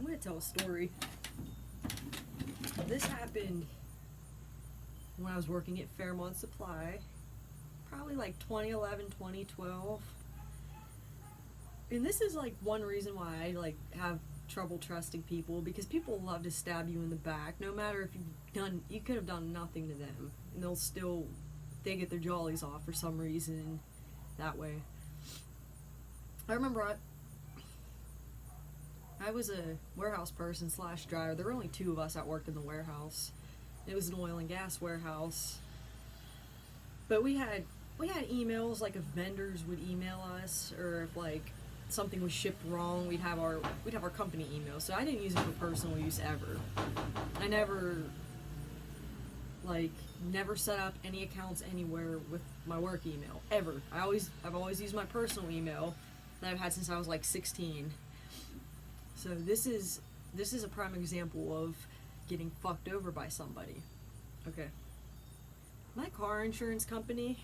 I'm going to tell a story. This happened when I was working at Fairmont Supply, probably like 2011, 2012. And this is like one reason why I like have trouble trusting people, because people love to stab you in the back, no matter if you could have done nothing to them, and they get their jollies off for some reason that way. I remember I was a warehouse person / driver. There were only 2 of us that worked in the warehouse. It was an oil and gas warehouse. But we had emails, like if vendors would email us, or if like something was shipped wrong, we'd have our company email. So I didn't use it for personal use ever. I never set up any accounts anywhere with my work email ever. I've always used my personal email that I've had since I was like 16. So this is a prime example of getting fucked over by somebody. Okay. My car insurance company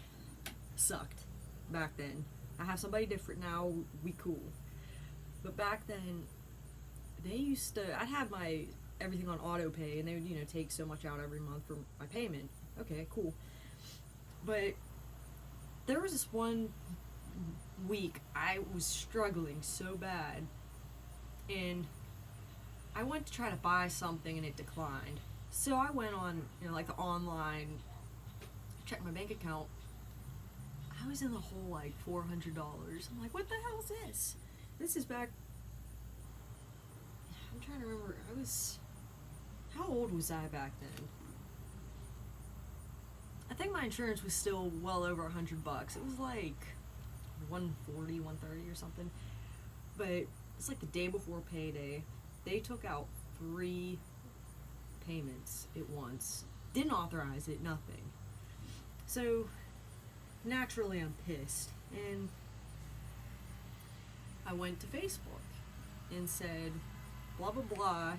sucked back then. I have somebody different now, we cool. But back then, I'd have my everything on auto pay, and they would, take so much out every month for my payment. Okay, cool. But there was this one week I was struggling so bad, and I went to try to buy something and it declined. So I went on, like the online, checked my bank account. I was in the hole like $400. I'm like, what the hell is this? This is back, I'm trying to remember, how old was I back then? I think my insurance was still well over $100. It was like 140, 130 or something. But it's like the day before payday. They took out 3 payments at once. Didn't authorize it, nothing. So naturally I'm pissed, and I went to Facebook and said blah blah blah I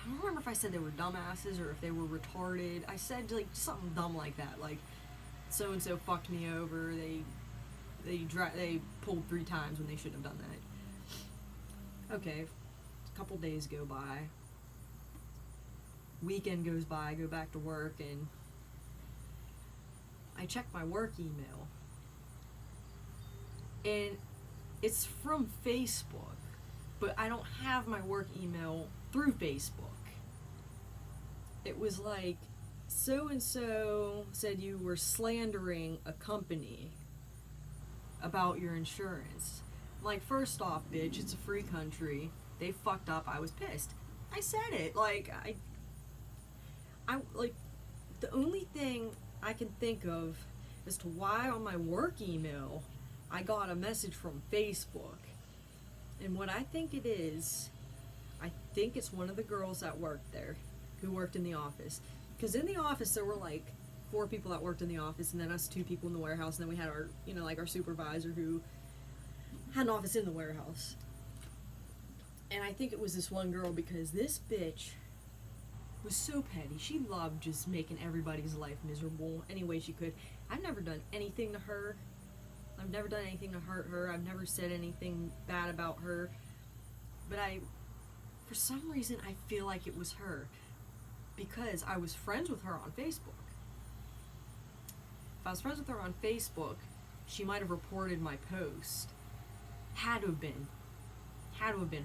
don't remember if I said they were dumbasses or if they were retarded. I said like something dumb like that, like so and so fucked me over, they pulled 3 times when they shouldn't have done that. Okay, a couple days go by, weekend goes by, I go back to work, and I check my work email, and it's from Facebook, but I don't have my work email through Facebook. It was like, so and so said you were slandering a company about your insurance. I'm like, first off, bitch, it's a free country. They fucked up. I was pissed. I said it. Like, I like, the only thing I can think of as to why on my work email I got a message from Facebook. And what I think it is, I think it's one of the girls that worked there, who worked in the office. Because in the office there were like 4 people that worked in the office, and then us 2 people in the warehouse, and then we had our, like our supervisor who had an office in the warehouse. And I think it was this one girl, because this bitch was so petty. She loved just making everybody's life miserable any way she could. I've never done anything to her. I've never done anything to hurt her. I've never said anything bad about her. But for some reason, I feel like it was her, because I was friends with her on Facebook. If I was friends with her on Facebook, she might have reported my post. Had to have been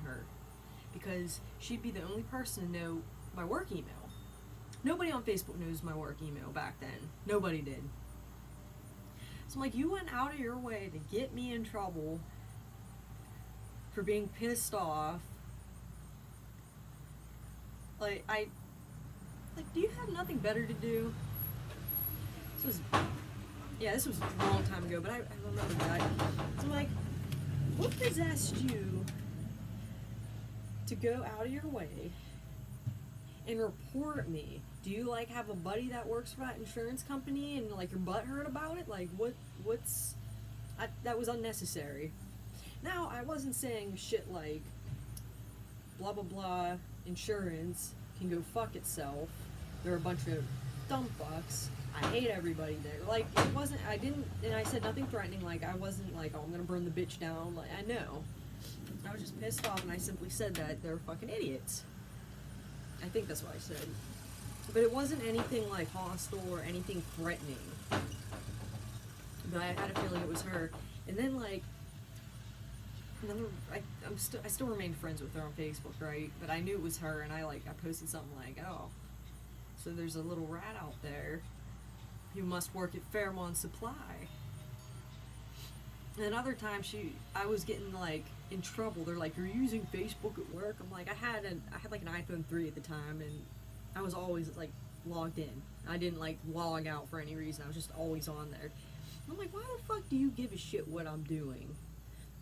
her, because she'd be the only person to know my work email. Nobody on Facebook knows my work email back then. Nobody did. So I'm like, you went out of your way to get me in trouble for being pissed off. Like, do you have nothing better to do? This was a long time ago, but I remember that. So I'm like, what possessed you to go out of your way and report me? Do you like have a buddy that works for that insurance company and like your butt hurt about it? Like that was unnecessary. Now, I wasn't saying shit like blah blah blah insurance can go fuck itself. They're a bunch of dumb fucks. I hate everybody there. Like, it wasn't, and I said nothing threatening, like I wasn't like, oh, I'm gonna burn the bitch down. Like, I know. I was just pissed off, and I simply said that they're fucking idiots. I think that's what I said. But it wasn't anything like hostile or anything threatening. But I had a feeling it was her. And then like, I still remained friends with her on Facebook, right? But I knew it was her, and I posted something like, oh, so there's a little rat out there who must work at Fairmont Supply. And another time I was getting like in trouble. They're like, you're using Facebook at work? I'm like, I had like an iPhone 3 at the time, and I was always like logged in. I didn't like log out for any reason. I was just always on there. I'm like, why the fuck do you give a shit what I'm doing?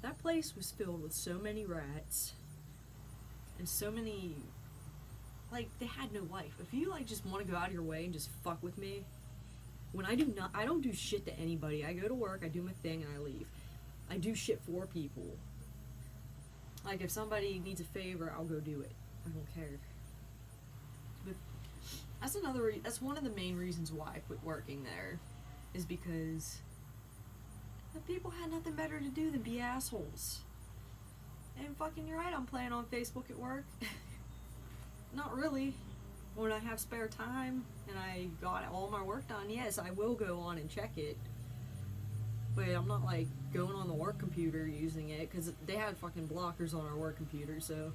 That place was filled with so many rats and so many, like, they had no life. If you like just want to go out of your way and just fuck with me, when I don't do shit to anybody. I go to work, I do my thing, and I leave. I do shit for people. Like, if somebody needs a favor, I'll go do it. I don't care. But that's one of the main reasons why I quit working there, is because the people had nothing better to do than be assholes. And fucking, you're right, I'm playing on Facebook at work. Not really. When I have spare time and I got all my work done, yes, I will go on and check it. But I'm not like going on the work computer using it, because they had fucking blockers on our work computer, so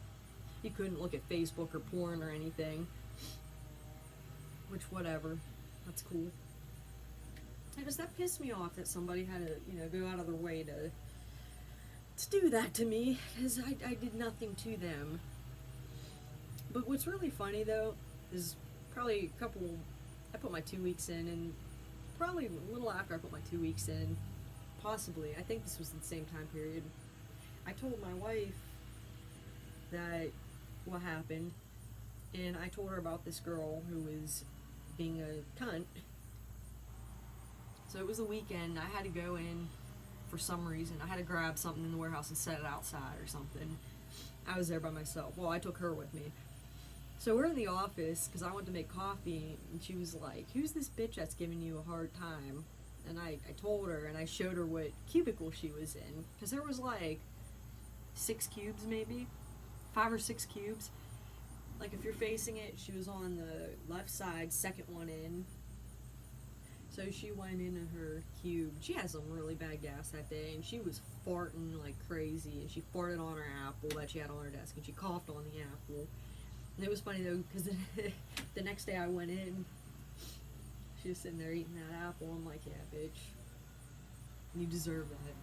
you couldn't look at Facebook or porn or anything. Which, whatever. That's cool. Because that pissed me off that somebody had to, go out of their way to do that to me, because I did nothing to them. But what's really funny, though, is probably I put my 2 weeks in, and probably a little after I put my 2 weeks in, possibly, I think this was the same time period, I told my wife that what happened, and I told her about this girl who was being a cunt. So it was the weekend, I had to go in for some reason. I had to grab something in the warehouse and set it outside or something. I was there by myself. Well, I took her with me. So we're in the office, because I went to make coffee, and she was like, who's this bitch that's giving you a hard time? And I told her, and I showed her what cubicle she was in, because there was like 6 cubes maybe, 5 or 6 cubes. Like, if you're facing it, she was on the left side, second one in. So she went into her cube. She had some really bad gas that day, and she was farting like crazy, and she farted on her apple that she had on her desk, and she coughed on the apple. And it was funny though, because the next day I went in, she was sitting there eating that apple. I'm like, yeah, bitch, you deserve that.